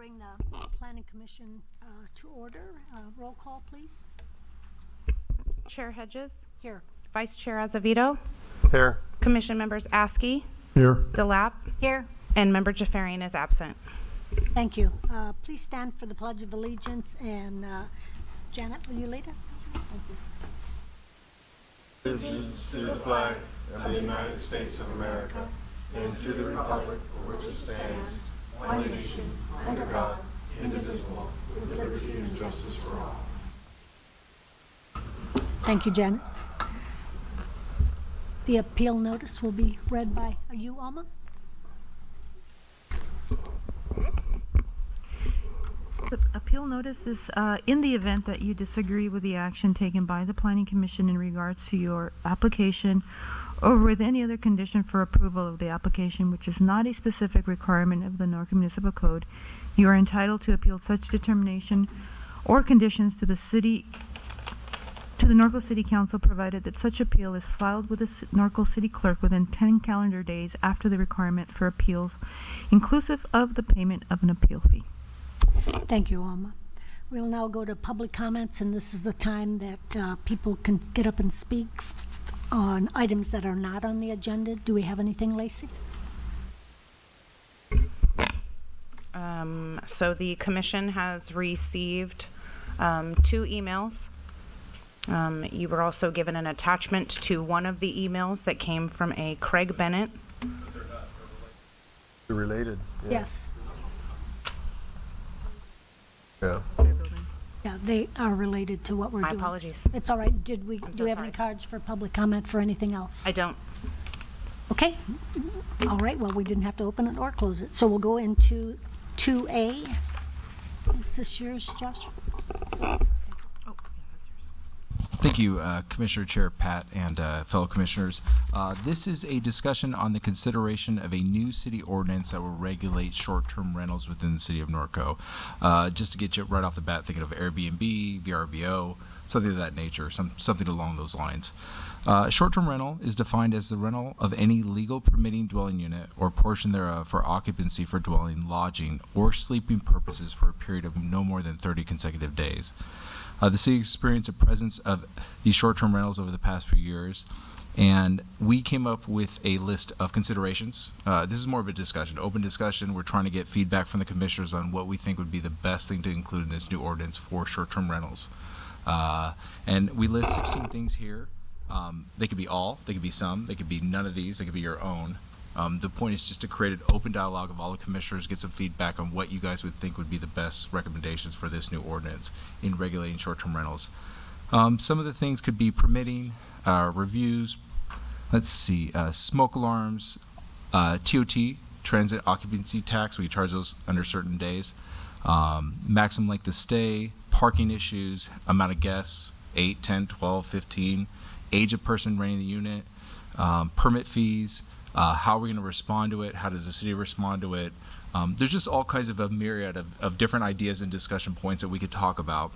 bring the Planning Commission to order. Roll call, please. Chair Hedges. Here. Vice Chair Azevedo. Here. Commission members Askey, Here. DeLapp, Here. and Member Jafarian is absent. Thank you. Please stand for the Pledge of Allegiance, and Janet, will you lead us? Thank you. Allegiance to the flag of the United States of America and to the republic for which it stands, one nation, under God, indivisible, with liberty and justice for all. Thank you, Janet. The appeal notice will be read by, are you, Alma? The appeal notice is in the event that you disagree with the action taken by the Planning Commission in regards to your application or with any other condition for approval of the application which is not a specific requirement of the Norco Municipal Code, you are entitled to appeal such determination or conditions to the Norco City Council, provided that such appeal is filed with the Norco City Clerk within 10 calendar days after the requirement for appeals, inclusive of the payment of an appeal fee. Thank you, Alma. We'll now go to public comments, and this is the time that people can get up and speak on items that are not on the agenda. Do we have anything, Lacey? So the commission has received 2 emails. You were also given an attachment to one of the emails that came from a Craig Bennett. They're related. Yeah. Yes. Yeah. Yeah, they are related to what we're My doing. apologies. It's all right. Do we so have any sorry. cards for public comment for anything else? I don't. Okay. All right. Well, we didn't have to open it or close it. So we'll go into 2A. Is this yours, Josh? Thank you, Commissioner Chair Pat and fellow commissioners. This is a discussion on the consideration of a new city ordinance that will regulate short-term rentals within the city of Norco. Just to get you right off the bat thinking of Airbnb, VRBO, something of that nature, something along those lines. Short-term rental is defined as the rental of any legal permitting dwelling unit or portion thereof for occupancy for dwelling, lodging, or sleeping purposes for a period of no more than 30 consecutive days. The city experienced a presence of these short-term rentals over the past few years, and we came up with a list of considerations. This is more of a discussion, open discussion. We're trying to get feedback from the commissioners on what we think would be the best thing to include in this new ordinance for short-term rentals. And we list 16 things here. They could be all, they could be some, they could be none of these, they could be your own. The point is just to create an open dialogue of all the commissioners, get some feedback on what you guys would think would be the best recommendations for this new ordinance in regulating short-term rentals. Some of the things could be permitting, reviews, let's see, smoke alarms, TOT, transit occupancy tax, we charge those under certain days, maximum length of stay, parking issues, amount of guests, 8, 10, 12, 15, age of person renting the unit, permit fees, how are we going to respond to it? How does the city respond to it? There's just all kinds of a myriad of different ideas and discussion points that we could talk about.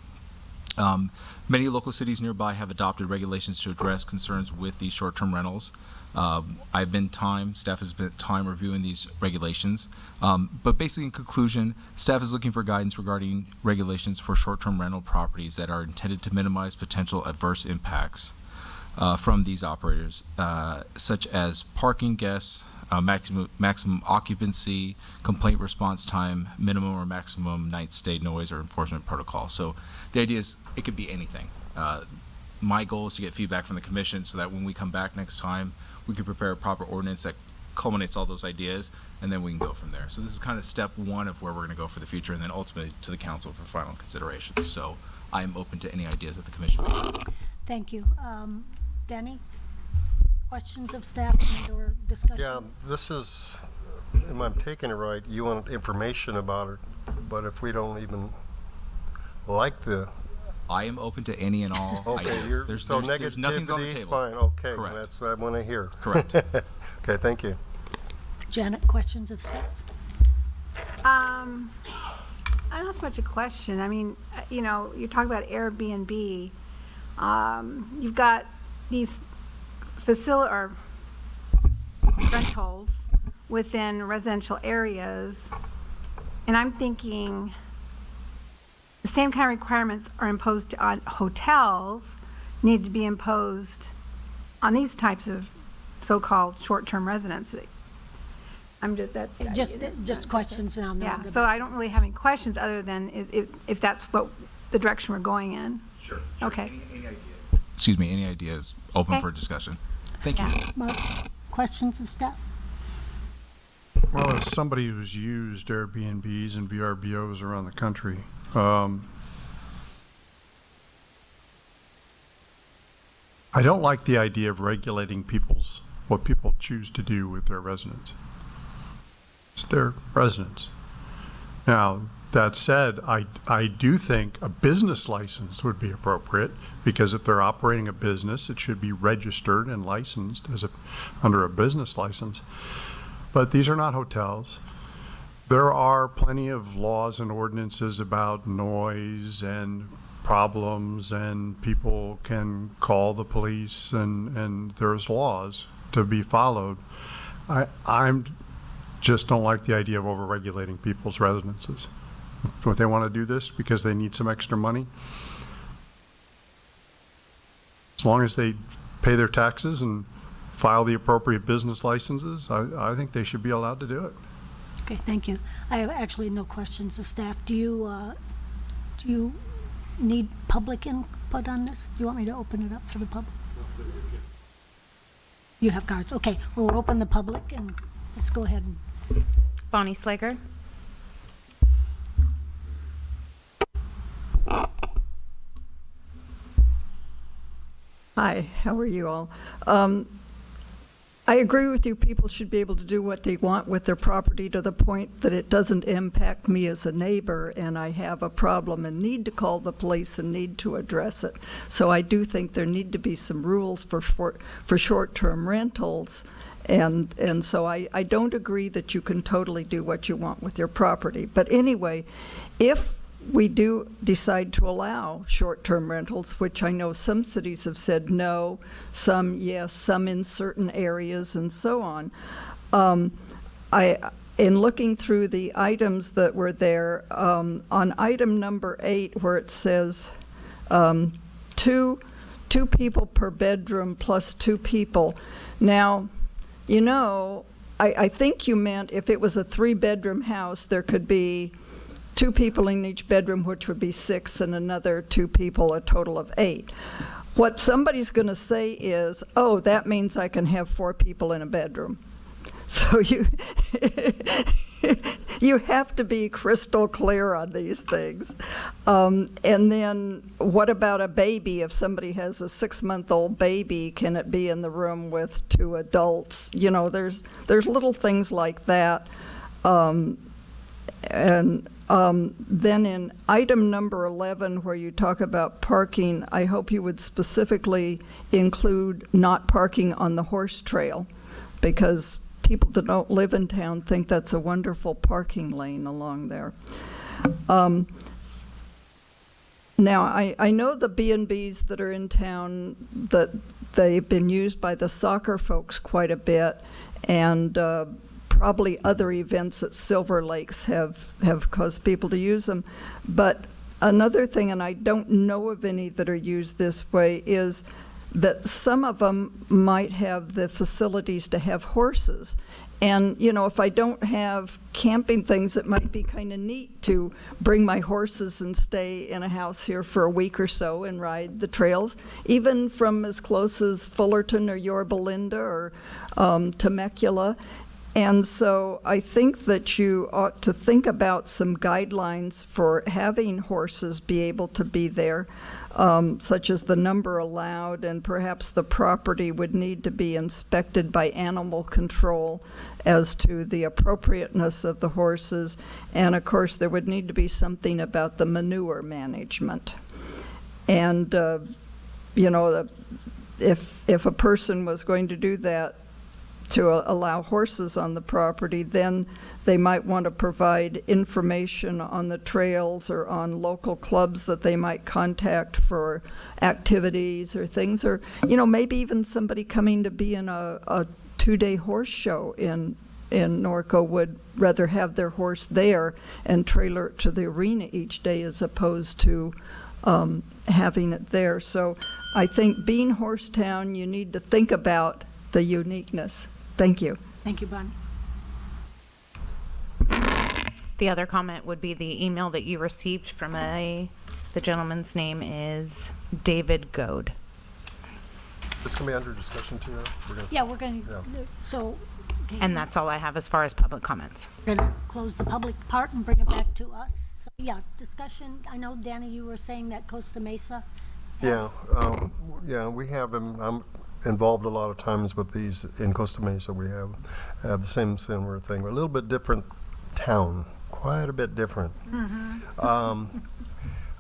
Many local cities nearby have adopted regulations to address concerns with these short-term rentals. Staff has spent time reviewing these regulations. But basically in conclusion, staff is looking for guidance regarding regulations for short-term rental properties that are intended to minimize potential adverse impacts from these operators, such as parking, guests, maximum occupancy, complaint response time, minimum or maximum night stay noise, or enforcement protocol. So the idea is it could be anything. My goal is to get feedback from the commission so that when we come back next time, we can prepare a proper ordinance that culminates all those ideas, and then we can go from there. So this is kind of step 1 of where we're going to go for the future, and then ultimately to the council for final considerations. So I am open to any ideas that the commission may have. Thank you. Denny, questions of staff and or discussion? Yeah, this is, if I'm taking it right, you want information about it, but if we don't even like the... I am open to any and all Okay, ideas. so There's nothing's on the negativity's table. fine, okay, Correct. that's what I want to hear. Correct. Okay, thank you. Janet, questions of staff? I don't know so much a question. I mean, you know, you're talking about Airbnb. You've got these rentals within residential areas. And I'm thinking the same kind of requirements are imposed on hotels need to be imposed on these types of so-called short-term residency. I'm just, Just questions now. and then yeah, we'll go so back. I don't really have any questions other than if that's what the direction we're going in. Sure. Okay. Excuse me, any ideas open Okay. for discussion? Thank you. Yeah. Mark, questions of staff? Well, as somebody who's used Airbnbs and VRBOs around the country, I don't like the idea of regulating what people choose to do with their residence. It's their residence. Now, that said, I do think a business license would be appropriate, because if they're operating a business, it should be registered and licensed under a business license. But these are not hotels. There are plenty of laws and ordinances about noise and problems, and people can call the police, and there's laws to be followed. I'm just don't like the idea of overregulating people's residences. If they want to do this because they need some extra money, as long as they pay their taxes and file the appropriate business licenses, I think they should be allowed to do it. Okay, thank you. I have actually no questions of staff. Do you need public input on this? Do you want me to open it up for the public? You have cards. Okay, well, we'll open the public and let's go ahead and Bonnie Slager. Hi, how are you all? I agree with you, people should be able to do what they want with their property to the point that it doesn't impact me as a neighbor and I have a problem and need to call the police and need to address it. So I do think there need to be some rules for short-term rentals. And so I don't agree that you can totally do what you want with your property. But anyway, if we do decide to allow short-term rentals, which I know some cities have said no, some yes, some in certain areas and so on. In looking through the items that were there, on item number 8 where it says two people per bedroom plus 2 people. Now, you know, I think you meant if it was a 3-bedroom house, there could be 2 people in each bedroom, which would be 6, and another 2 people, a total of 8. What somebody's going to say is, oh, that means I can have 4 people in a bedroom. So you have to be crystal clear on these things. And then what about a baby? If somebody has a 6-month-old baby, can it be in the room with 2 adults? You know, there's little things like that. Then in item number 11, where you talk about parking, I hope you would specifically include not parking on the horse trail, because people that don't live in town think that's a wonderful parking lane along there. Now, I know the B&Bs that are in town, that they've been used by the soccer folks quite a bit, and probably other events at Silver Lakes have caused people to use them. But another thing, and I don't know of any that are used this way, is that some of them might have the facilities to have horses. And, you know, if I don't have camping things, it might be kind of neat to bring my horses and stay in a house here for a week or so and ride the trails, even from as close as Fullerton or Yorba Linda or Temecula. And so I think that you ought to think about some guidelines for having horses be able to be there, such as the number allowed, and perhaps the property would need to be inspected by animal control as to the appropriateness of the horses. And of course, there would need to be something about the manure management. And, you know, if a person was going to do that, to allow horses on the property, then they might want to provide information on the trails or on local clubs that they might contact for activities or things, or, you know, maybe even somebody coming to be in a 2-day horse show in in Norco would rather have their horse there and trailer it to the arena each day as opposed to having it there. So I think being Horsetown, you need to think about the uniqueness. Thank you. Thank you, Bonnie. The other comment would be the email that you received from the gentleman's name is David Goad. This can be under discussion too, We're gonna- Yeah, we're going Yeah. to, so, okay, And that's all I have as far as public comments. we're going to close the public part and bring it back to us. So, yeah, discussion. I know, Danny, you were saying that Costa Mesa. Yeah, has- yeah, we have them, I'm involved a lot of times with these in Costa Mesa. We have the same similar thing. We're a little bit different town, quite a bit different.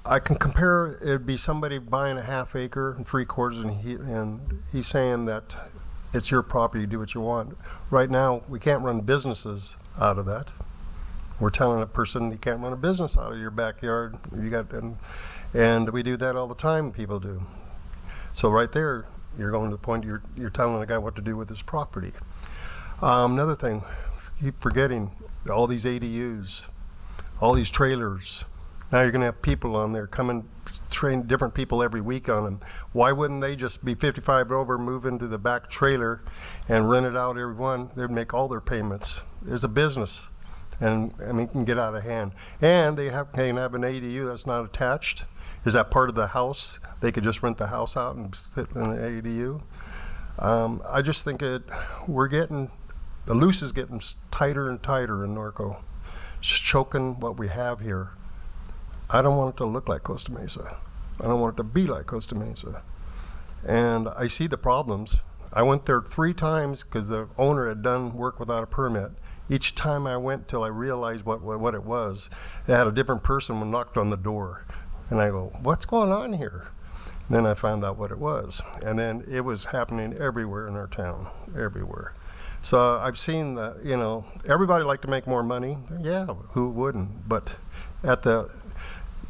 I can compare, it'd be somebody buying a half acre and 3/4 and he's saying that it's your property, you do what you want. Right now, we can't run businesses out of that. We're telling a person you can't run a business out of your backyard. You got, and we do that all the time, people do. So right there, you're going to the point you're telling a guy what to do with his property. Another thing, keep forgetting all these ADUs, all these trailers. Now you're going to have people on there coming, train different people every week on them. Why wouldn't they just be 55 and over, move into the back trailer and rent it out every one? They'd make all their payments. There's a business, and I mean, it can get out of hand. And they can have an ADU that's not attached. Is that part of the house? They could just rent the house out and sit in an ADU. I just think the noose is getting tighter and tighter in Norco. It's choking what we have here. I don't want it to look like Costa Mesa. I don't want it to be like Costa Mesa. And I see the problems. I went there 3 times because the owner had done work without a permit. Each time I went till I realized what it was, they had a different person when knocked on the door. And I go, what's going on here? And then I found out what it was. And then it was happening everywhere in our town, everywhere. So I've seen the, everybody like to make more money. Yeah, who wouldn't? But at the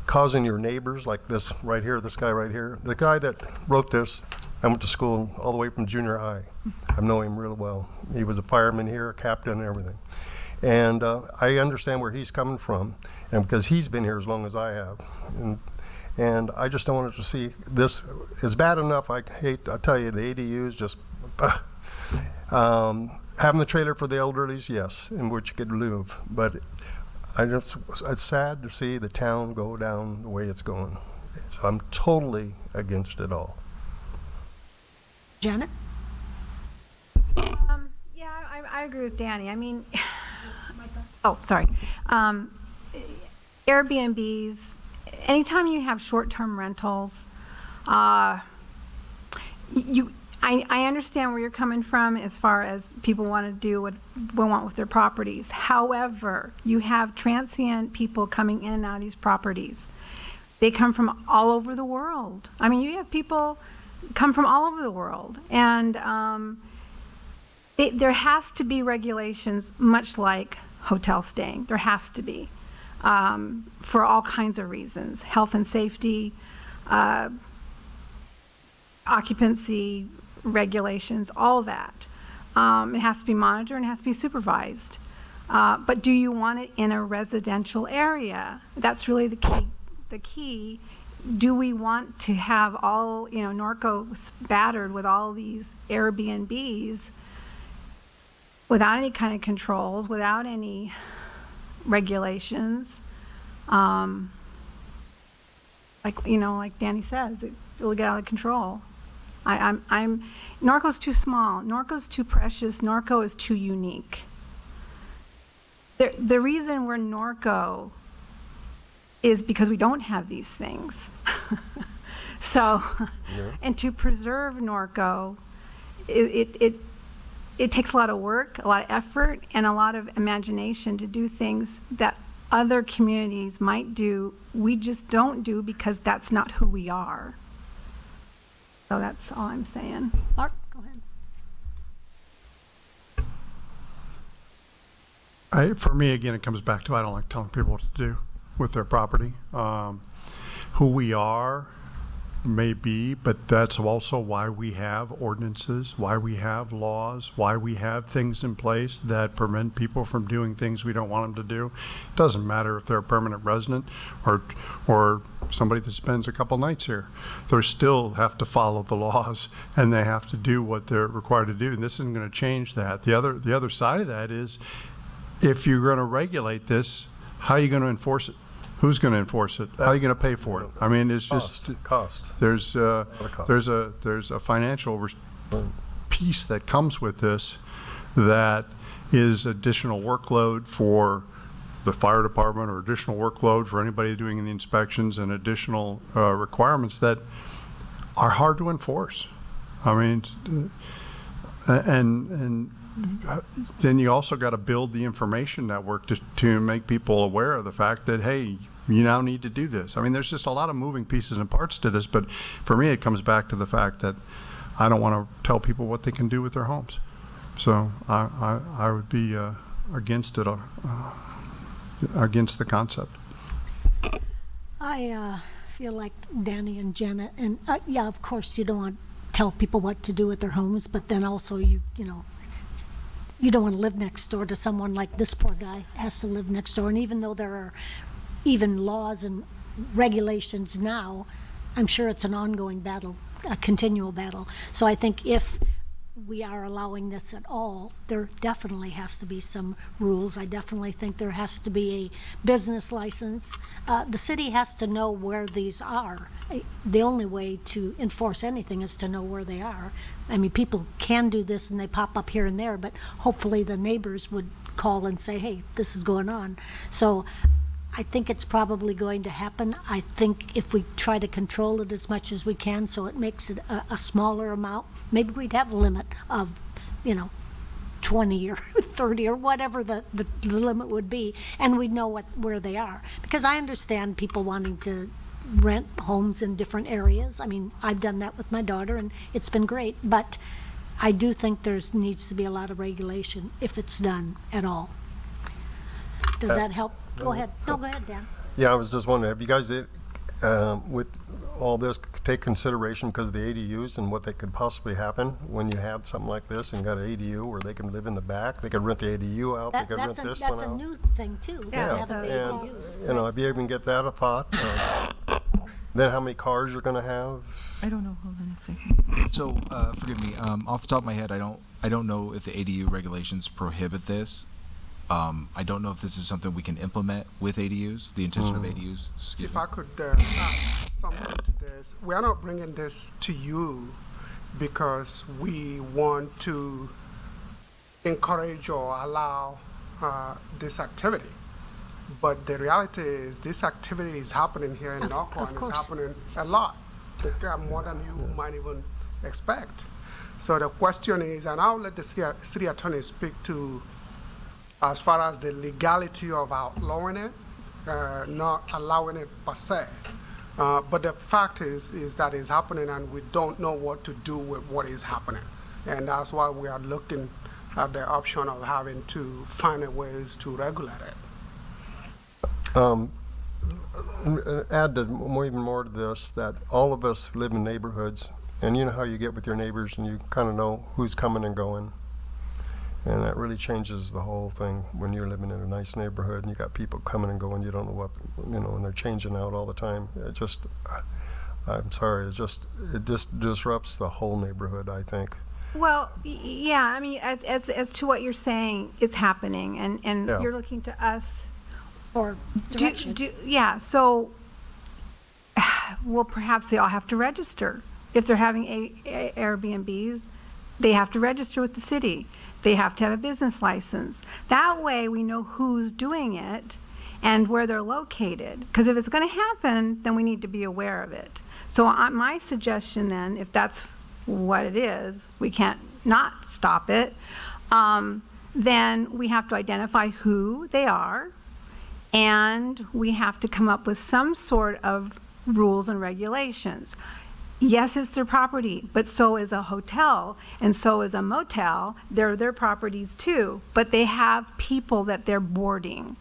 causing your neighbors, like this right here, this guy right here, the guy that wrote this, I went to school all the way from junior high. I know him really well. He was a fireman here, a captain and everything. And I understand where he's coming from, and because he's been here as long as I have. And I just don't want it to see this. It's bad enough, I tell you, the ADUs just, having the trailer for the elderlies, yes, in which you could live. But it's sad to see the town go down the way it's going. So I'm totally against it all. Janet? Yeah, I agree with Danny. I mean, oh, sorry. Airbnbs, anytime you have short-term rentals, I understand where you're coming from as far as people want to do what they want with their properties. However, you have transient people coming in and out of these properties. They come from all over the world. I mean, you have people come from all over the world. And there has to be regulations, much like hotel staying. There has to be, for all kinds of reasons. Health and safety, occupancy regulations, all that. It has to be monitored and it has to be supervised. But do you want it in a residential area? That's really the key. The key. Do we want to have all, Norco battered with all these Airbnbs without any kind of controls, without any regulations? Like Danny says, it'll get out of control. Norco's too small. Norco's too precious. Norco is too unique. The reason we're Norco is because we don't have these things. So, Yeah. and to preserve Norco, it takes a lot of work, a lot of effort, and a lot of imagination to do things that other communities might do. We just don't do because that's not who we are. So that's all I'm saying. Mark, go ahead. For me, again, it comes back to I don't like telling people what to do with their property. Who we are may be, but that's also why we have ordinances, why we have laws, why we have things in place that prevent people from doing things we don't want them to do. It doesn't matter if they're a permanent resident or somebody that spends a couple nights here. They still have to follow the laws, and they have to do what they're required to do. And this isn't going to change that. The other side of that is, if you're going to regulate this, how are you going to enforce it? Who's going to enforce it? How are you going to pay for it? I mean, it's just Cost. there's a cost. financial piece that comes with this that is additional workload for the fire department, or additional workload for anybody doing the inspections, and additional requirements that are hard to enforce. I mean, and then you also got to build the information network to make people aware of the fact that, hey, you now need to do this. I mean, there's just a lot of moving pieces and parts to this, but for me, it comes back to the fact that I don't want to tell people what they can do with their homes. So I would be against it, against the concept. I feel like Danny and Janet, and yeah, of course, you don't want to tell people what to do with their homes, but then also you don't want to live next door to someone like this poor guy has to live next door. And even though there are even laws and regulations now, I'm sure it's an ongoing battle, a continual battle. So I think if we are allowing this at all, there definitely has to be some rules. I definitely think there has to be a business license. The city has to know where these are. The only way to enforce anything is to know where they are. I mean, people can do this and they pop up here and there, but hopefully the neighbors would call and say, hey, this is going on. So I think it's probably going to happen. I think if we try to control it as much as we can, so it makes it a smaller amount, maybe we'd have a limit of, 20 or 30 or whatever the limit would be, and we'd know where they are. Because I understand people wanting to rent homes in different areas. I mean, I've done that with my daughter, and it's been great, but I do think needs to be a lot of regulation if it's done at all. Does that help? Go ahead. No, go ahead, Dan. Yeah, I was just wondering, have you guys, with all this, take consideration because of the ADUs and what that could possibly happen when you have something like this and you got an ADU where they can live in the back, they could rent the ADU out, they could rent this one out. That's a new thing too. Yeah. Having the ADUs. And, if you even get that a thought, then how many cars you're going to have? I don't know. Hold on a second. So, forgive me. Off the top of my head, I don't know if the ADU regulations prohibit this. I don't know if this is something we can implement with ADUs. The intention of ADUs. Excuse If me. I could add something to this, we are not bringing this to you because we want to encourage or allow this activity. But the reality is this activity is happening here in Norco, of and course. it's happening a lot, more than you might even expect. So the question is, and I'll let the city attorney speak to as far as the legality of outlawing it, not allowing it per se. But the fact is that it's happening and we don't know what to do with what is happening. And that's why we are looking at the option of having to find a ways to regulate it. Add even more to this, that all of us live in neighborhoods, and you know how you get with your neighbors and you kind of know who's coming and going. And that really changes the whole thing when you're living in a nice neighborhood and you got people coming and going, you don't know what, and they're changing out all the time. I'm sorry, it just disrupts the whole neighborhood, I think. Well, yeah, I mean, as to what you're saying, it's happening, and Yeah. you're looking to us. Or direction. Yeah, so, well, perhaps they all have to register. If they're having Airbnbs, they have to register with the city. They have to have a business license. That way we know who's doing it and where they're located. Because if it's going to happen, then we need to be aware of it. So my suggestion then, if that's what it is, we can't not stop it, then we have to identify who they are, and we have to come up with some sort of rules and regulations. Yes, it's their property, but so is a hotel, and so is a motel. They're their properties too, but they have people that they're boarding.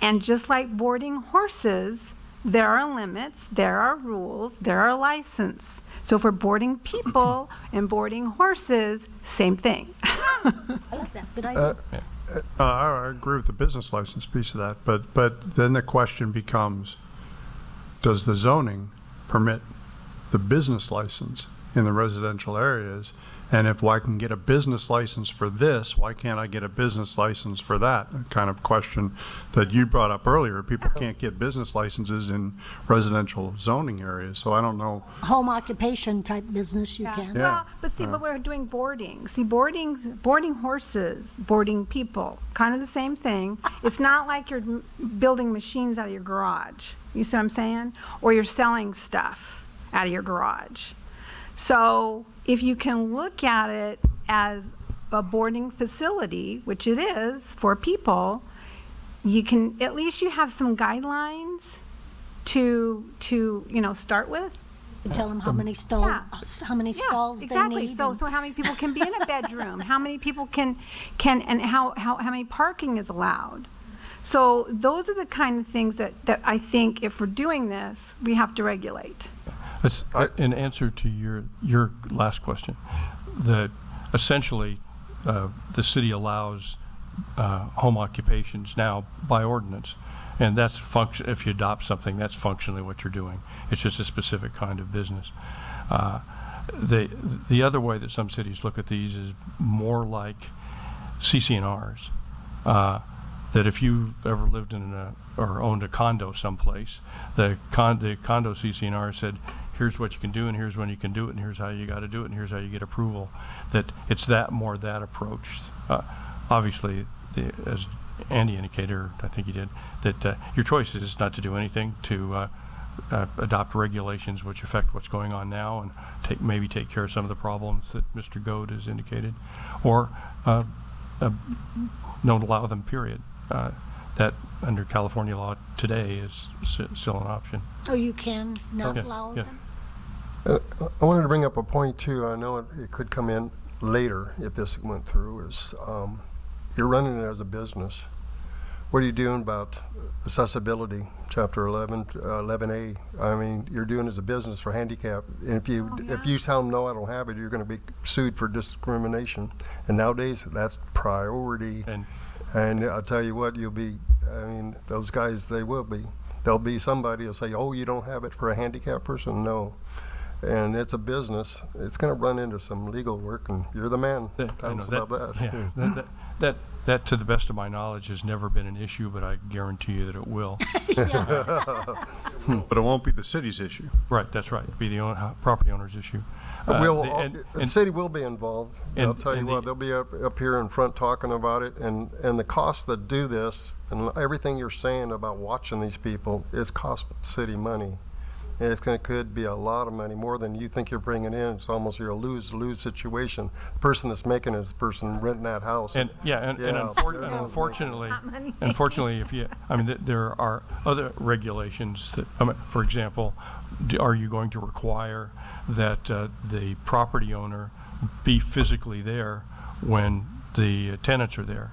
And just like boarding horses, there are limits, there are rules, there are license. So for boarding people and boarding horses, same thing. I like that, good idea. I agree with the business license piece of that, but then the question becomes, does the zoning permit the business license in the residential areas? And if I can get a business license for this, why can't I get a business license for that? Kind of question that you brought up earlier. People can't get business licenses in residential zoning areas, so I don't know. Home occupation type business you can. Yeah. Well, but see, but we're doing boarding. See, boarding horses, boarding people, kind of the same thing. It's not like you're building machines out of your garage. You see what I'm saying? Or you're selling stuff out of your garage. So if you can look at it as a boarding facility, which it is for people, you can, at least you have some guidelines to start with. And tell them how many stalls, stalls exactly. they need. So how many people can be in a bedroom? How many people can and how many parking is allowed? So those are the kind of things that I think if we're doing this, we have to regulate. In answer to your last question, that essentially the city allows home occupations now by ordinance, and that's function. If you adopt something, that's functionally what you're doing. It's just a specific kind of business. The other way that some cities look at these is more like CC&Rs. That if you've ever lived in or owned a condo someplace, the condo CC&R said, here's what you can do, and here's when you can do it, and here's how you got to do it, and here's how you get approval. That it's that approach. Obviously, as Andy indicated, or I think he did, that your choice is not to do anything, to adopt regulations which affect what's going on now and maybe take care of some of the problems that Mr. Goad has indicated, or don't allow them, period. That under California law today is still an option. Oh, you can not Yeah, allow yeah. them? I wanted to bring up a point too. I know it could come in later if this went through. Is you're running it as a business. What are you doing about accessibility? Chapter 11A. I mean, you're doing it as a business for handicap. And if you tell them no, I don't have it, you're going to be sued for discrimination. And nowadays, that's priority. And I'll tell you what, you'll be. I mean, those guys, they will be. There'll be somebody who'll say, "Oh, you don't have it for a handicapped person?" No. And it's a business. It's going to run into some legal work, and you're the man. Tell us about that. Yeah, that, to the best of my knowledge, has never been an issue, but I guarantee you that it will. But it won't be the city's issue. Right, that's right. It'll be the property owner's issue. The city will be involved. I'll tell you what, they'll be up here in front talking about it, and the costs that do this, and everything you're saying about watching these people, is cost the city money. And could be a lot of money, more than you think you're bringing in. It's almost you're a lose-lose situation. The person that's making it is the person renting that house. Unfortunately, there are other regulations that, for example, are you going to require that the property owner be physically there when the tenants are there?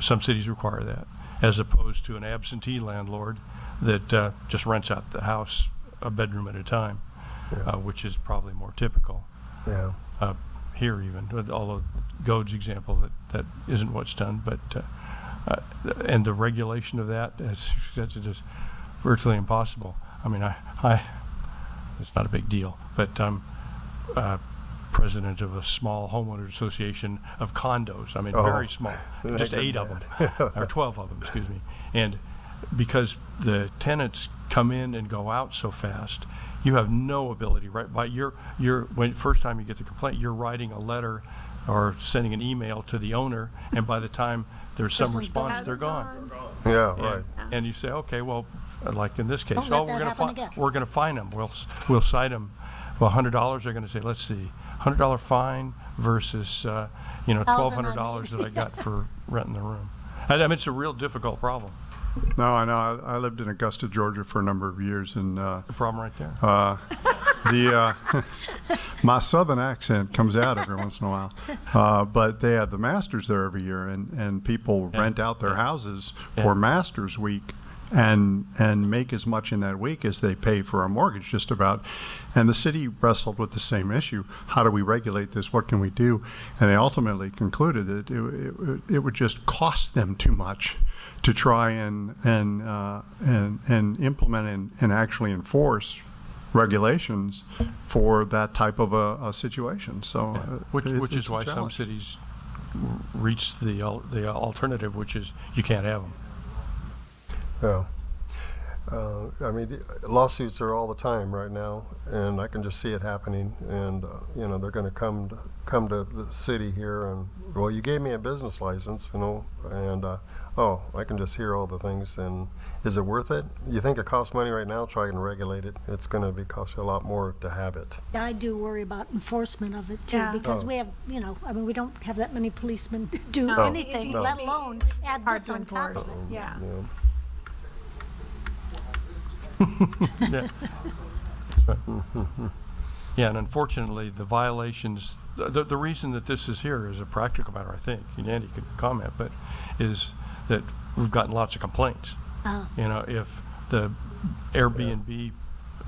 Some cities require that, as opposed to an absentee landlord that just rents out the house a bedroom at a time, which is probably more typical. Yeah. Here even, although Goad's example, that isn't what's done, but and the regulation of that is just virtually impossible. I mean, it's not a big deal, but I'm president of a small homeowners association of condos. I mean, very small, just 8 of them, or 12 of them, excuse me. And because the tenants come in and go out so fast, you have no ability, right? By when first time you get the complaint, you're writing a letter or sending an email to the owner, and by the time there's some response, they're gone. Yeah, right. And you say, okay, well, like in this case, Don't let that happen again. we're going to fine them. We'll cite them. Well, $100. They're going to say, let's see, $100 fine versus $1,200 that I got for renting the room. I mean, it's a real difficult problem. No, I know. I lived in Augusta, Georgia for a number of years, and The problem right there. my southern accent comes out every once in a while. But they have the Masters there every year, and people rent out their houses for Masters Week, and make as much in that week as they pay for a mortgage, just about. And the city wrestled with the same issue. How do we regulate this? What can we do? And they ultimately concluded that it would just cost them too much to try and implement and actually enforce regulations for that type of a situation. So, Which it's is a why some challenge. cities reach the alternative, which is you can't have them. Yeah. I mean, the lawsuits are all the time right now, and I can just see it happening. And you know, they're going to come to the city here, and well, you gave me a business license, you know, and oh, I can just hear all the things. And is it worth it? You think it costs money right now? Try and regulate it. It's going to cost you a lot more to have it. Yeah, I do worry about enforcement of it too, Yeah. because Oh. we have, you know, I mean, we don't have that many policemen do No. anything, No. let alone add Hard this to on top of enforce. it. Yeah. Yeah. Yeah. That's right. Yeah, and unfortunately, the violations, the reason that this is here is a practical matter, I think, and Andy could comment, but is that we've gotten lots of complaints. You know, if the Airbnb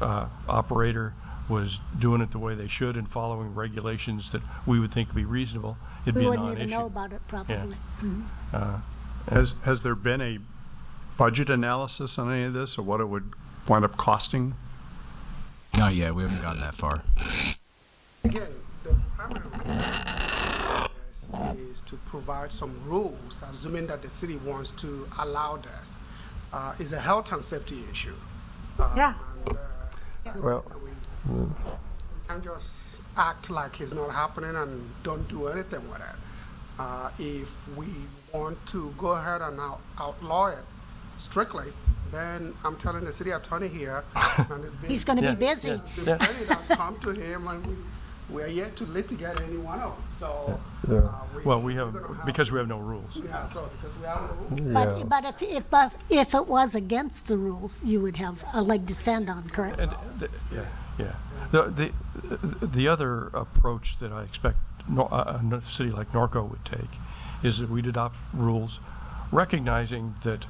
operator was doing it the way they should and following regulations that we would think would be reasonable, it'd We be a wouldn't non-issue. even know about it probably. Mhm. Has there been a budget analysis on any of this, or what it would wind up costing? Not yet. We haven't gotten that far. Again, the primary reason is to provide some rules, assuming that the city wants to allow this. It's a health and safety issue. Yeah. And, Well, we can't just act like it's not happening and don't do anything with it. If we want to go ahead and outlaw it strictly, then I'm telling the city attorney here, and it's been, He's gonna Yeah. be busy. the attorney that's come to him, and we are yet to litigate any one of them. So, Yeah. Well, we're gonna because we have no rules. Yeah, so because we have no rules. yeah. But if it was against the rules, you would have a leg to stand on, correct? And yeah. The other approach that I expect a city like Norco would take is that we'd adopt rules, recognizing that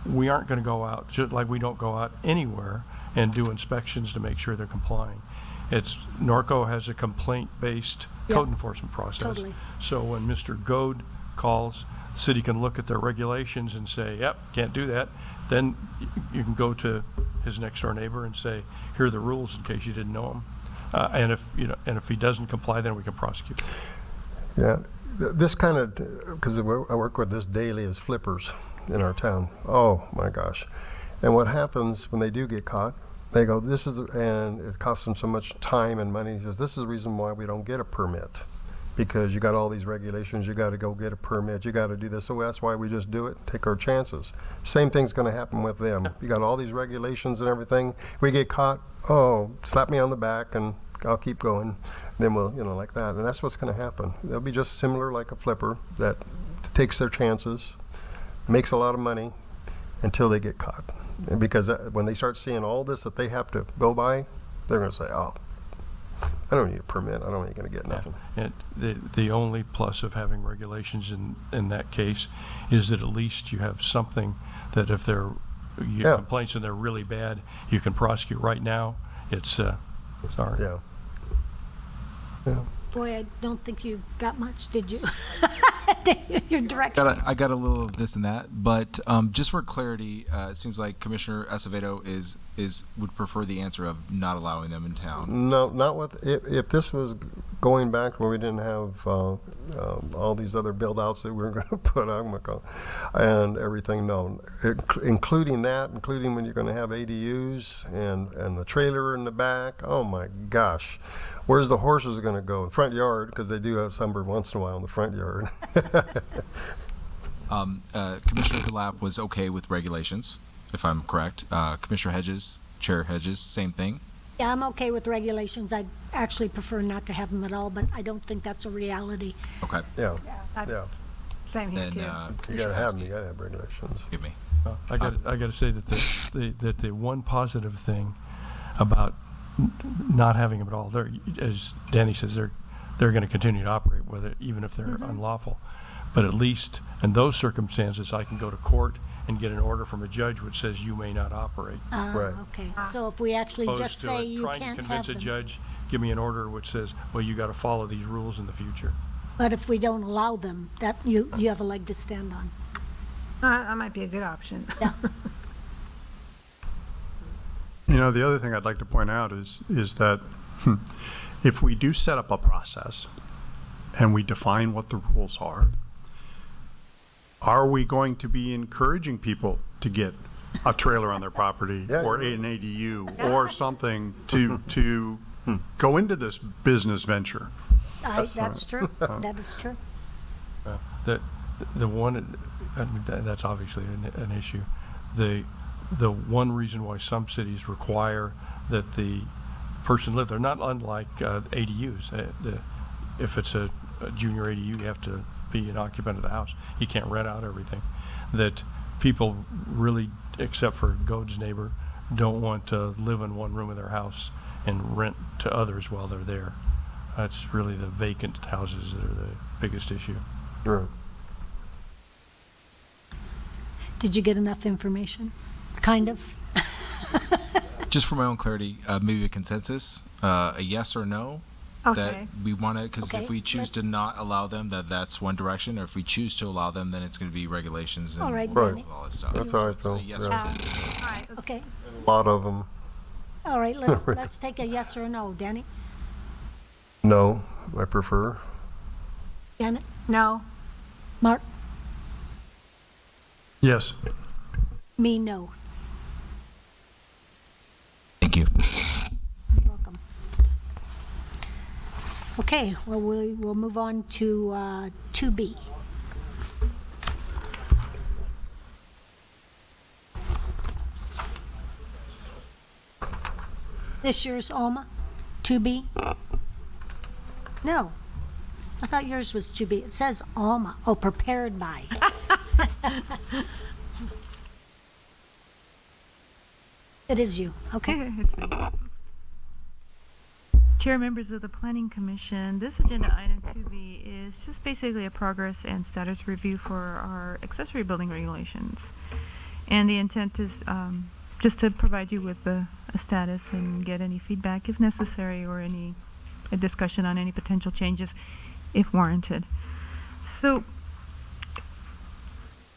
we aren't going to go out, just like we don't go out anywhere and do inspections to make sure they're complying. Norco has a complaint-based Yeah. code enforcement process. Totally. So when Mr. Goad calls, the city can look at their regulations and say, yep, can't do that. Then you can go to his next door neighbor and say, here are the rules in case you didn't know them. And if he doesn't comply, then we can prosecute. Yeah, this kind of, because I work with this daily as flippers in our town. Oh my gosh. And what happens when they do get caught, they go, and it costs them so much time and money. He says, this is the reason why we don't get a permit. Because you got all these regulations, you got to go get a permit, you got to do this. So that's why we just do it and take our chances. Same thing's going to happen with them. You got all these regulations and everything. We get caught, oh, slap me on the back and I'll keep going. Then we'll, like that. And that's what's going to happen. They'll be just similar like a flipper that takes their chances, makes a lot of money until they get caught. And because when they start seeing all this that they have to go by, they're going to say, oh, I don't need a permit. I don't ain't going to get nothing. And the only plus of having regulations in that case is that at least you have something that if you Yeah. get complaints and they're really bad, you can prosecute. Right now, it's hard. Yeah. Yeah. Boy, I don't think you got much, did you? Your direction. I got a little of this and that, but just for clarity, it seems like Commissioner Acevedo would prefer the answer of not allowing them in town. No, not with, if this was going back where we didn't have all these other build-outs that we were going to put on and everything, no. Including when you're going to have ADUs and the trailer in the back, oh my gosh. Where's the horses going to go? Front yard, because they do have sunbird once in a while in the front yard. Commissioner Delap was okay with regulations, if I'm correct. Commissioner Hedges, Chair Hedges, same thing. Yeah, I'm okay with regulations. I actually prefer not to have them at all, but I don't think that's a reality. Okay. Yeah, Yeah, yeah. Same here Then too. You got Commissioner to have them. Heskey, You got to have regulations. Give me. I got to say that the one positive thing about not having them at all, as Danny says, they're going to continue to operate with it, even if they're unlawful. But at least in those circumstances, I can go to court and get an order from a judge which says you may not operate. Right. Okay, so if we actually Opposed just to say it you trying to can't have convince a them. judge, give me an order which says, well, you got to follow these rules in the future. But if we don't allow them, that you have a leg to stand on. That might be a good option. Yeah. You know, the other thing I'd like to point out is that if we do set up a process and we define what the rules are we going to be encouraging people to get a trailer on their property Yeah, or you're an ADU or something to go into this business venture? That's true, that is true. The one, I mean, that's obviously an issue. The one reason why some cities require that the person live there, not unlike ADUs. If it's a junior ADU, you have to be an occupant of the house. You can't rent out everything. That people really, except for Gode's neighbor, don't want to live in one room of their house and rent to others while they're there. That's really the vacant houses that are the biggest issue. Right. Did you get enough information? Kind of? Just for my own clarity, maybe a consensus, a yes or no? That Okay. we want to, because Okay, if we choose to not allow them, that's one direction, or if we choose to allow them, then it's going to be regulations and All right, Right. Danny. all that stuff. That's how I So feel, yes yeah. or no. All right, let's- Okay, A lot of them, all right, let's take a yes or a no. Danny? no, I prefer. Janet? no. Mark? Yes. Me, no. Thank you. You're welcome. Okay, well, we'll move on to 2B. This yours, Alma? 2B? No. I thought yours was 2B. It says Alma. Oh, prepared by. It is you. Okay. It's me. Chair, members of the Planning Commission, this agenda item 2B is just basically a progress and status review for our accessory building regulations. And the intent is just to provide you with a status and get any feedback if necessary, or a discussion on any potential changes if warranted. So,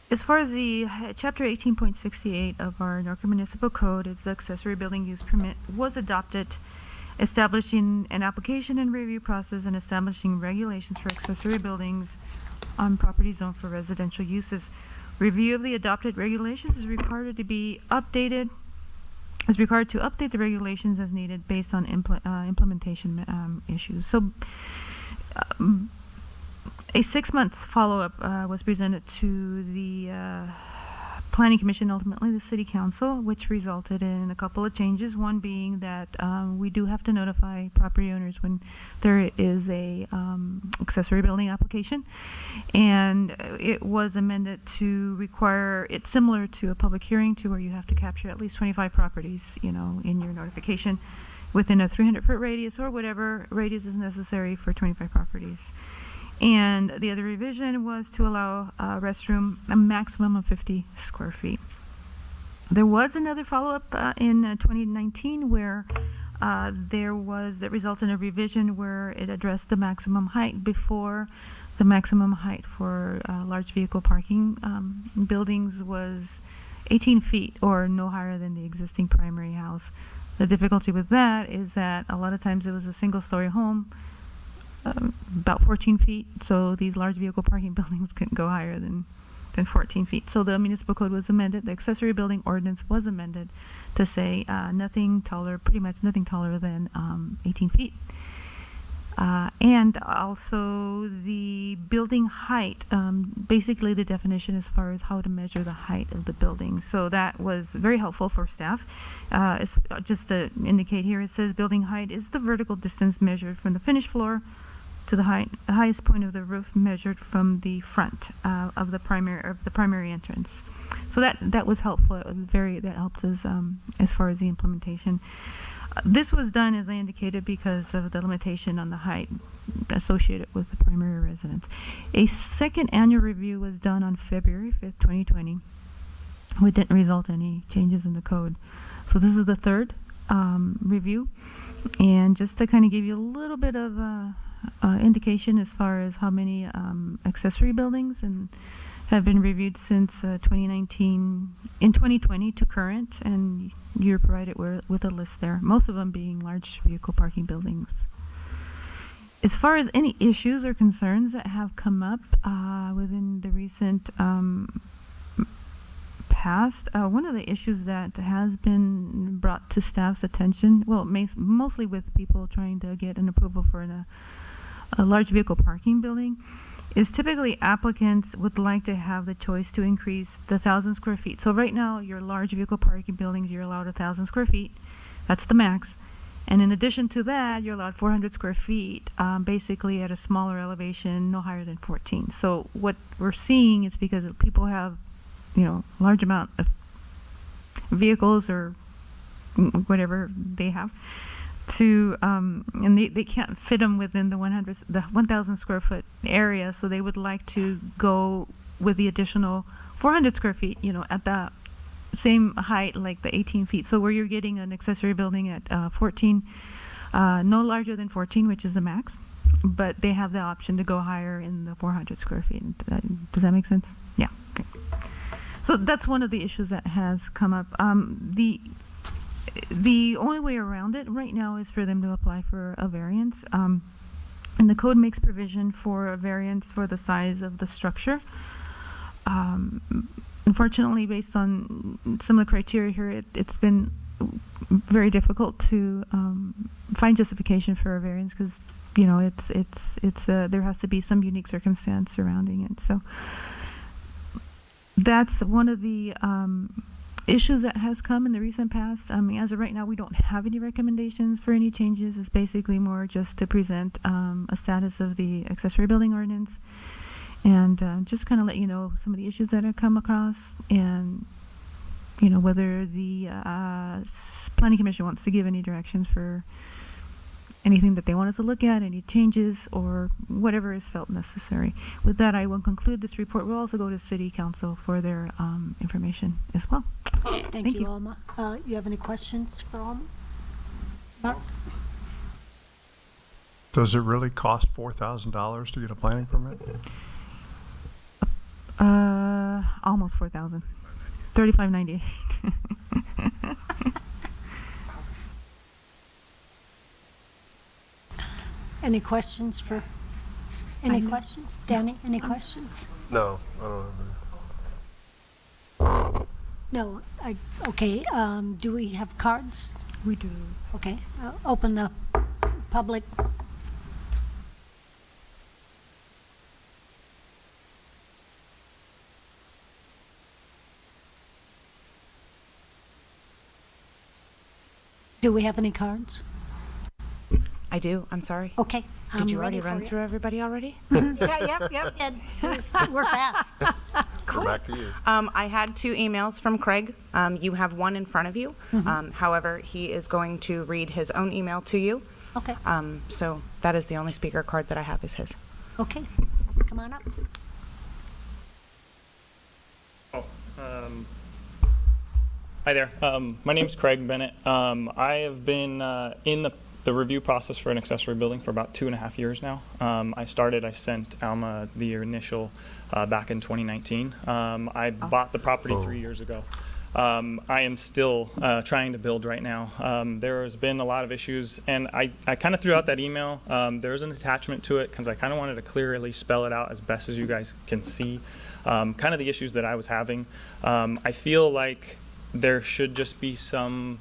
as far as the Chapter 18.68 of our Norco Municipal Code, its Accessory Building Use Permit was adopted, establishing an application and review process and establishing regulations for accessory buildings on property zoned for residential uses. Review of the adopted regulations is required to update the regulations as needed based on implementation issues. So, a 6-month follow-up was presented to the Planning Commission, ultimately the City Council, which resulted in a couple of changes. One being that we do have to notify property owners when there is a accessory building application, and it was amended to require it similar to a public hearing, to where you have to capture at least 25 properties, in your notification within a 300-foot radius or whatever radius is necessary for 25 properties. And the other revision was to allow a restroom a maximum of 50 square feet. There was another follow-up in 2019 where that resulted in a revision where it addressed the maximum height. Before, the maximum height for large vehicle parking buildings was 18 feet or no higher than the existing primary house. The difficulty with that is that a lot of times it was a single-story home, about 14 feet, so these large vehicle parking buildings couldn't go higher than 14 feet. So the municipal code was amended, the accessory building ordinance was amended to say pretty much nothing taller than 18 feet. And also the building height, basically the definition as far as how to measure the height of the building. So that was very helpful for staff. Just to indicate here, it says building height is the vertical distance measured from the finished floor to the highest point of the roof measured from the front of the primary entrance. So that was helpful. That helped us as far as the implementation. This was done, as I indicated, because of the limitation on the height associated with the primary residence. A second annual review was done on February 5th, 2020. which didn't result in any changes in the code. So this is the third review. And just to kind of give you a little bit of indication as far as how many accessory buildings have been reviewed since 2019, in 2020 to current, and you're provided with a list there, most of them being large vehicle parking buildings. As far as any issues or concerns that have come up within the recent past, one of the issues that has been brought to staff's attention, well, mostly with people trying to get an approval for a large vehicle parking building, is typically applicants would like to have the choice to increase the 1,000 square feet. So right now, your large vehicle parking buildings, you're allowed 1,000 square feet. That's the max. And in addition to that, you're allowed 400 square feet, basically at a smaller elevation, no higher than 14. So what we're seeing is because people have, large amount of vehicles or whatever they have to, and they can't fit them within the 1,000 square foot area. So they would like to go with the additional 400 square feet, at the same height, like the 18 feet. So where you're getting an accessory building at 14, no larger than 14, which is the max, but they have the option to go higher in the 400 square feet. Does that make sense? Yeah. Okay. So that's one of the issues that has come up. The only way around it right now is for them to apply for a variance. And the code makes provision for a variance for the size of the structure. Unfortunately, based on some of the criteria here, it's been very difficult to find justification for a variance because, there has to be some unique circumstance surrounding it. So that's one of the issues that has come in the recent past. As of right now, we don't have any recommendations for any changes. It's basically more just to present a status of the accessory building ordinance and just kind of let you know some of the issues that have come across and, whether the Planning Commission wants to give any directions for anything that they want us to look at, any changes, or whatever is felt necessary. With that, I will conclude this report. We'll also go to City Council for their information as well. Thank you, Alma. You have any questions for Alma? Mark? Does it really cost $4,000 to get a planning permit? Almost 4,000. 35.98. Any questions for, questions? Danny, any questions? No, I don't have any. No, okay, do we have cards? We do. Okay, open the public. Do we have any cards? I do. I'm sorry. Okay. Did you already run through everybody already? Yep. We're fast. Cool. Back to you. I had 2 emails from Craig. You have one in front of you. However, he is going to read his own email to you. Okay. So that is the only speaker card that I have is his. Okay. Come on up. Hi there. My name is Craig Bennett. I have been in the review process for an accessory building for about 2.5 years now. I sent Alma the initial back in 2019. I bought the property 3 years ago. I am still trying to build right now. There has been a lot of issues, and I kind of threw out that email. There is an attachment to it because I kind of wanted to clearly spell it out as best as you guys can see, kind of the issues that I was having. I feel like there should just be some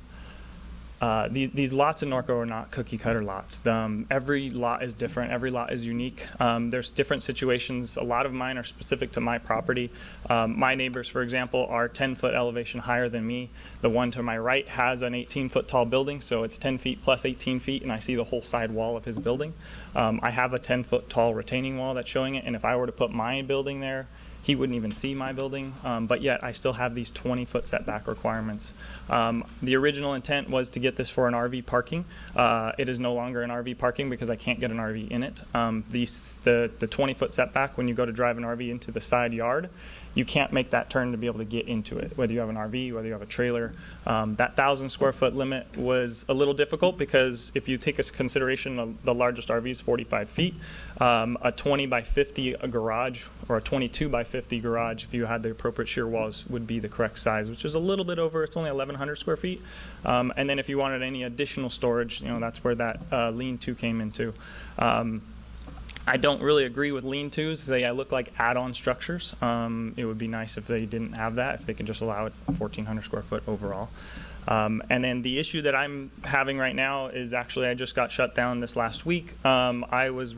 these lots in Norco are not cookie cutter lots. Every lot is different. Every lot is unique. There's different situations. A lot of mine are specific to my property. My neighbors, for example, are 10-foot elevation higher than me. The one to my right has an 18-foot tall building, so it's 10 feet plus 18 feet, and I see the whole side wall of his building. I have a 10-foot tall retaining wall that's showing it, and if I were to put my building there, he wouldn't even see my building, but yet I still have these 20-foot setback requirements. The original intent was to get this for an RV parking. It is no longer an RV parking because I can't get an RV in it. The 20-foot setback, when you go to drive an RV into the side yard, you can't make that turn to be able to get into it, whether you have an RV, whether you have a trailer. That 1,000 square foot limit was a little difficult because if you take into consideration the largest RV is 45 feet, a 20 by 50 garage or a 22 by 50 garage, if you had the appropriate shear walls, would be the correct size, which is a little bit over, it's only 1,100 square feet. And then if you wanted any additional storage, that's where that lean-to came into. I don't really agree with lean-tos. They look like add-on structures. It would be nice if they didn't have that, if they could just allow it 1,400 square foot overall. And then the issue that I'm having right now is actually I just got shut down this last week. I was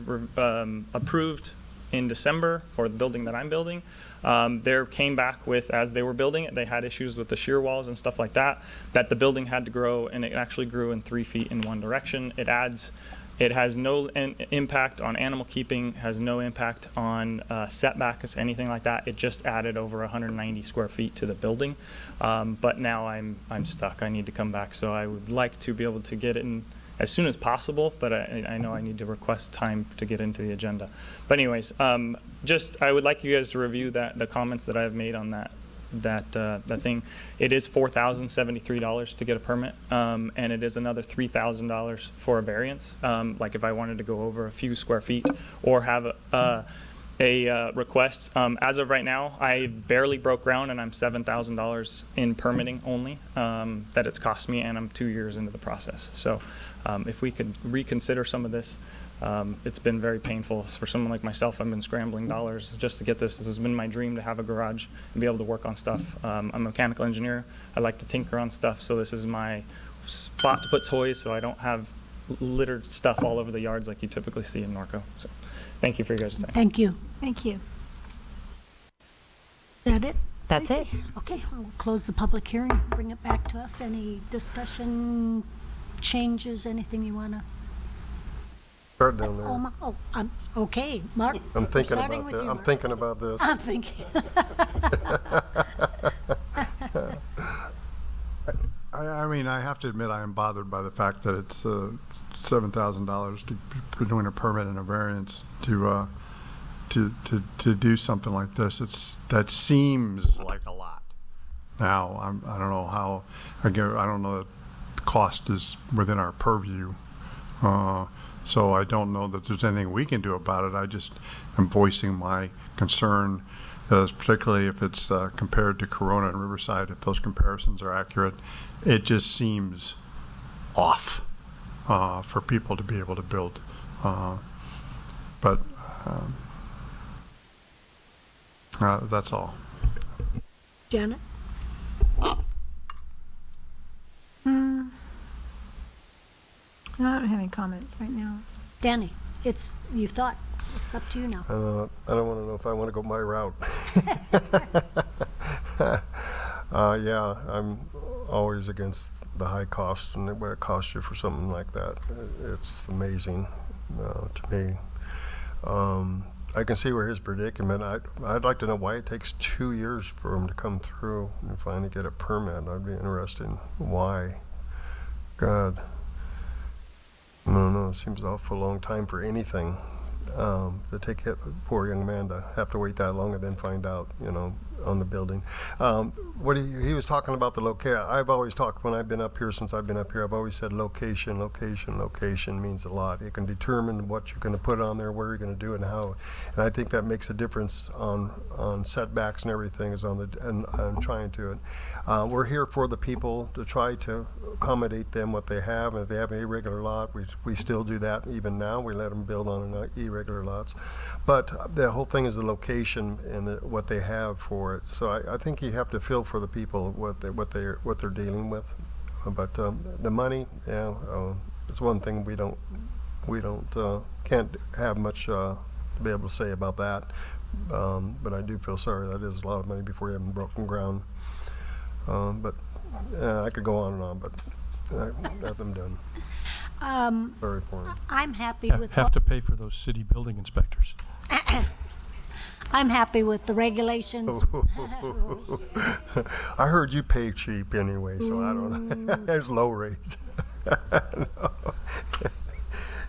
approved in December for the building that I'm building. They came back with, as they were building it, they had issues with the shear walls and stuff like that the building had to grow, and it actually grew in 3 feet in one direction. It has no impact on animal keeping, has no impact on setbacks, anything like that. It just added over 190 square feet to the building. But now I'm stuck. I need to come back. So I would like to be able to get it in as soon as possible, but I know I need to request time to get into the agenda. But anyways, I would like you guys to review the comments that I have made on that thing. It is $4,073 to get a permit, and it is another $3,000 for a variance. Like if I wanted to go over a few square feet or have a request. As of right now, I barely broke ground, and I'm $7,000 in permitting only that it's cost me, and I'm 2 years into the process. So if we could reconsider some of this. It's been very painful for someone like myself. I've been scrambling dollars just to get this. This has been my dream, to have a garage and be able to work on stuff. I'm a mechanical engineer. I like to tinker on stuff, so this is my spot to put toys so I don't have littered stuff all over the yards like you typically see in Norco. So thank you for your guys' time. Thank you. Thank you. Is that it? That's Lacey? it. Okay, we'll close the public hearing, bring it back to us. Any discussion, changes, anything you want to? Start down there. Okay, Mark. I'm thinking starting about with that. you, I'm Mark. thinking about this. I'm thinking. I mean, I have to admit, I am bothered by the fact that it's $7,000 for doing a permit and a variance to do something like this. That seems like a lot. Now, I don't know how. I don't know that the cost is within our purview. So I don't know that there's anything we can do about it. I just am voicing my concern, particularly if it's compared to Corona and Riverside, if those comparisons are accurate. It just seems off for people to be able to build. But that's all. Janet? I don't have any comments right now. Danny, you've thought. It's up to you now. I don't want to know if I want to go my route. Yeah, I'm always against the high cost and what it costs you for something like that. It's amazing to me. I can see where his predicament. I'd like to know why it takes 2 years for him to come through and finally get a permit. I'd be interested in why. God. I don't know, it seems an awful long time for anything, to take a poor young man to have to wait that long and then find out, on the building. What he was talking about the location. I've always talked, when I've been up here, since I've been up here, I've always said location means a lot. You can determine what you're going to put on there, where you're going to do it, and how. And I think that makes a difference on setbacks and everything and trying to. We're here for the people to try to accommodate them what they have. And if they have an irregular lot, we still do that even now. We let them build on irregular lots. But the whole thing is the location and what they have for it. So I think you have to feel for the people what they're dealing with. But the money, it's one thing we can't have much to be able to say about that. But I do feel sorry. That is a lot of money before you have broken ground. But I could go on and on, but that's I'm done. Very important. I'm happy with Have to pay for those city building inspectors. I'm happy with the regulations. I heard you pay cheap anyway, so I don't know. There's low rates.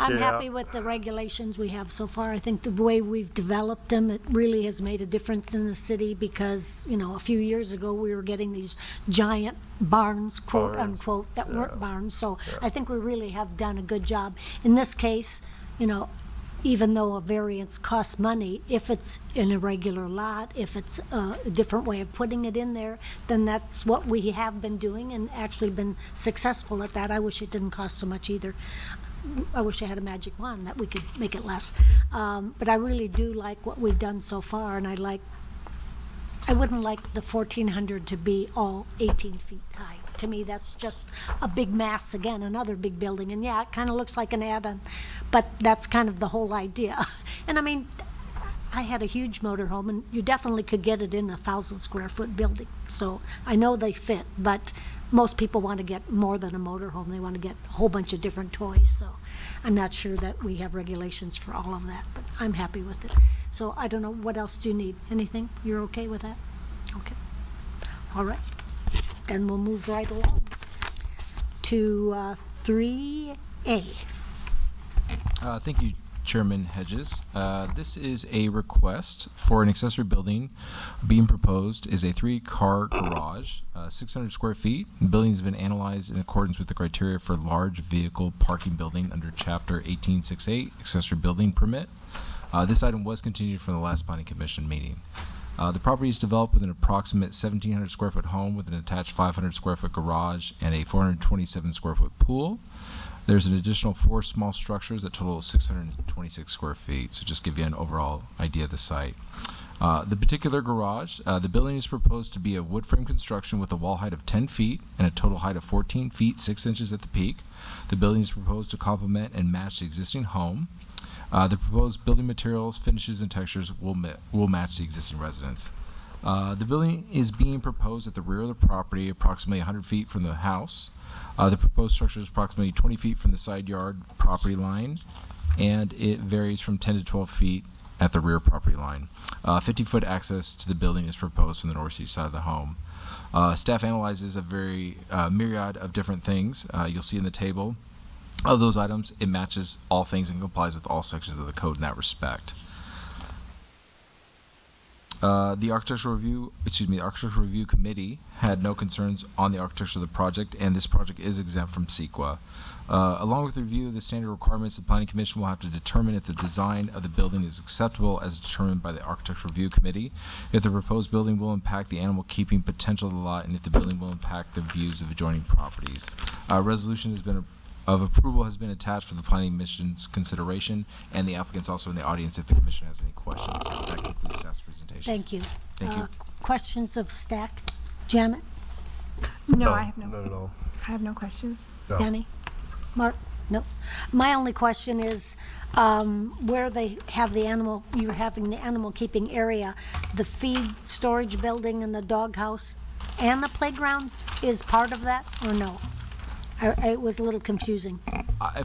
I'm Yeah. happy with the regulations we have so far. I think the way we've developed them, it really has made a difference in the city because, you know, a few years ago, we were getting these giant barns, quote Barns, unquote, that weren't yeah. barns. So I think we really have done a good job. In this case, you know, even though a variance costs money, if it's in a regular lot, if it's a different way of putting it in there, then that's what we have been doing and actually been successful at that. I wish it didn't cost so much either. I wish I had a magic wand that we could make it less. But I really do like what we've done so far, and I wouldn't like the 1,400 to be all 18 feet high. To me, that's just a big mass again, another big building. And yeah, it kind of looks like an add-on, but that's kind of the whole idea. And I mean, I had a huge motorhome, and you definitely could get it in a 1,000-square-foot building. So I know they fit, but most people want to get more than a motorhome. They want to get a whole bunch of different toys. So I'm not sure that we have regulations for all of that, but I'm happy with it. So I don't know, what else do you need? Anything? You're okay with that? Okay. All right. Then we'll move right along to 3A. Thank you, Chairman Hedges. This is a request for an accessory building being proposed is a 3-car garage, 600 square feet. The building has been analyzed in accordance with the criteria for large vehicle parking building under Chapter 1868 Accessory Building Permit. This item was continued from the last Planning Commission meeting. The property is developed with an approximate 1,700 square foot home with an attached 500 square foot garage and a 427 square foot pool. There's an additional 4 small structures that total 626 square feet. So just give you an overall idea of the site. The particular garage, the building is proposed to be a wood frame construction with a wall height of 10 feet and a total height of 14 feet 6 inches at the peak. The building is proposed to complement and match the existing home. The proposed building materials, finishes, and textures will match the existing residence. The building is being proposed at the rear of the property, approximately 100 feet from the house. The proposed structure is approximately 20 feet from the side yard property line, and it varies from 10 to 12 feet at the rear property line. 50-foot access to the building is proposed from the northeast side of the home. Staff analyzes a very myriad of different things. You'll see in the table of those items, it matches all things and complies with all sections of the code in that respect. The Architectural Review Committee had no concerns on the architecture of the project, and this project is exempt from CEQA. Along with the review of the standard requirements, the Planning Commission will have to determine if the design of the building is acceptable as determined by the Architectural Review Committee, if the proposed building will impact the animal keeping potential of the lot, and if the building will impact the views of adjoining properties. Resolution of approval has been attached for the Planning Commission's consideration, and the applicant's also in the audience if the Commission has any questions. That concludes staff's presentation. Thank you. Thank you. Questions of staff? Janet? No, I have no. Not at all. I have no questions. No. Danny? Mark? No. My only question is, where they have the animal, you're having the animal keeping area, the feed storage building and the doghouse and the playground is part of that, or no? It was a little confusing.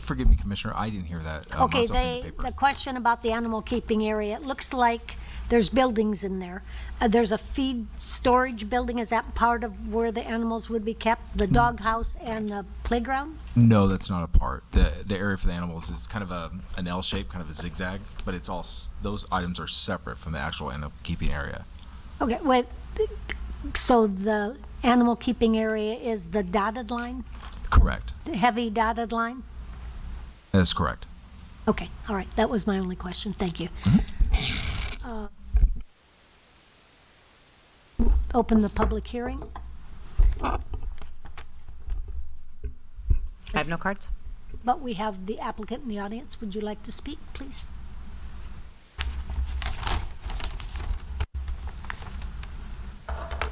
Forgive me, Commissioner, I didn't hear that. I Okay, was opening the paper. the question about the animal keeping area, it looks like there's buildings in there. There's a feed storage building, is that part of where the animals would be kept? The doghouse and the playground? No, that's not a part. The area for the animals is kind of an L shape, kind of a zigzag, but it's all those items are separate from the actual animal keeping area. Okay, wait, so the animal keeping area is the dotted line? Correct. The heavy dotted line? That is correct. Okay, all right, that was my only question, thank you. Open the public hearing. I have no cards. But we have the applicant in the audience. Would you like to speak, please?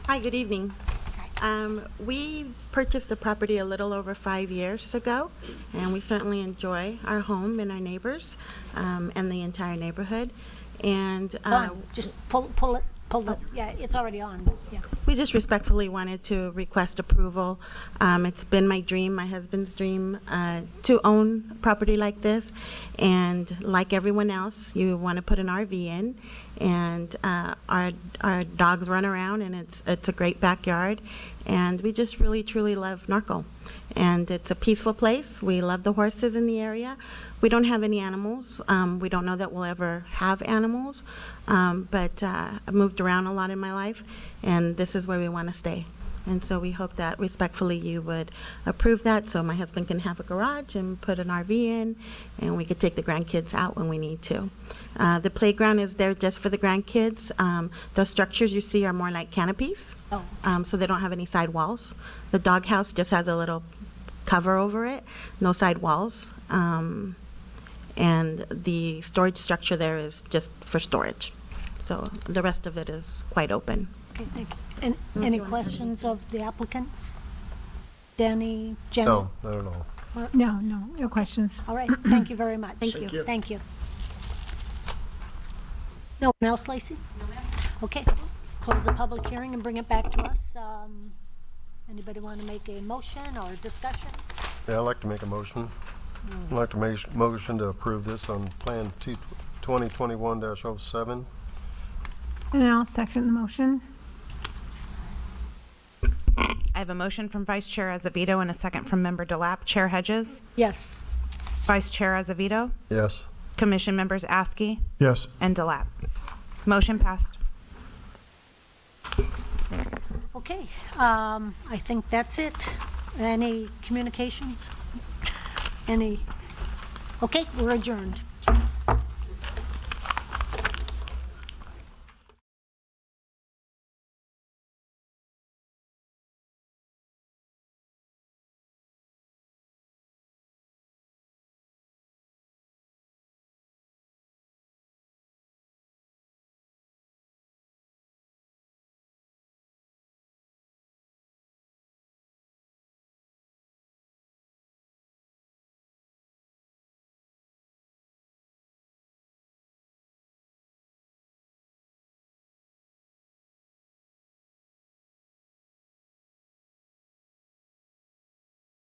Hi, good evening. We purchased the property a little over 5 years ago, and we certainly enjoy our home and our neighbors and the entire neighborhood. And Just pull pulled it, yeah, it's already on, but yeah. We just respectfully wanted to request approval. It's been my dream, my husband's dream, to own property like this. And like everyone else, you want to put an RV in, and our dogs run around, and it's a great backyard. And we just really, truly love Norco. And it's a peaceful place. We love the horses in the area. We don't have any animals. We don't know that we'll ever have animals. But I've moved around a lot in my life, and this is where we want to stay. And so we hope that respectfully you would approve that, so my husband can have a garage and put an RV in, and we could take the grandkids out when we need to. The playground is there just for the grandkids. The structures you see are more like canopies, so they don't have any side walls. The doghouse just has a little cover over it, no side walls. And the storage structure there is just for storage. So the rest of it is quite open. Okay, thank you. And any questions of the applicants? Danny, Jenny? No, not at all. No questions. All right, thank you very much. Thank you. Thank you. No one else, Lacey? No, ma'am. Okay, close the public hearing and bring it back to us. Anybody want to make a motion or discussion? Yeah, I'd like to make a motion. I'd like to make a motion to approve this on Plan 2021-07. And I'll second the motion. I have a motion from Vice Chair Azevedo and a second from Member Delap. Chair Hedges, Yes. Vice Chair Azevedo, Yes. Commission Members Askey Yes. and Delap. Motion passed. Okay, I think that's it. Any communications? Any? Okay, we're adjourned.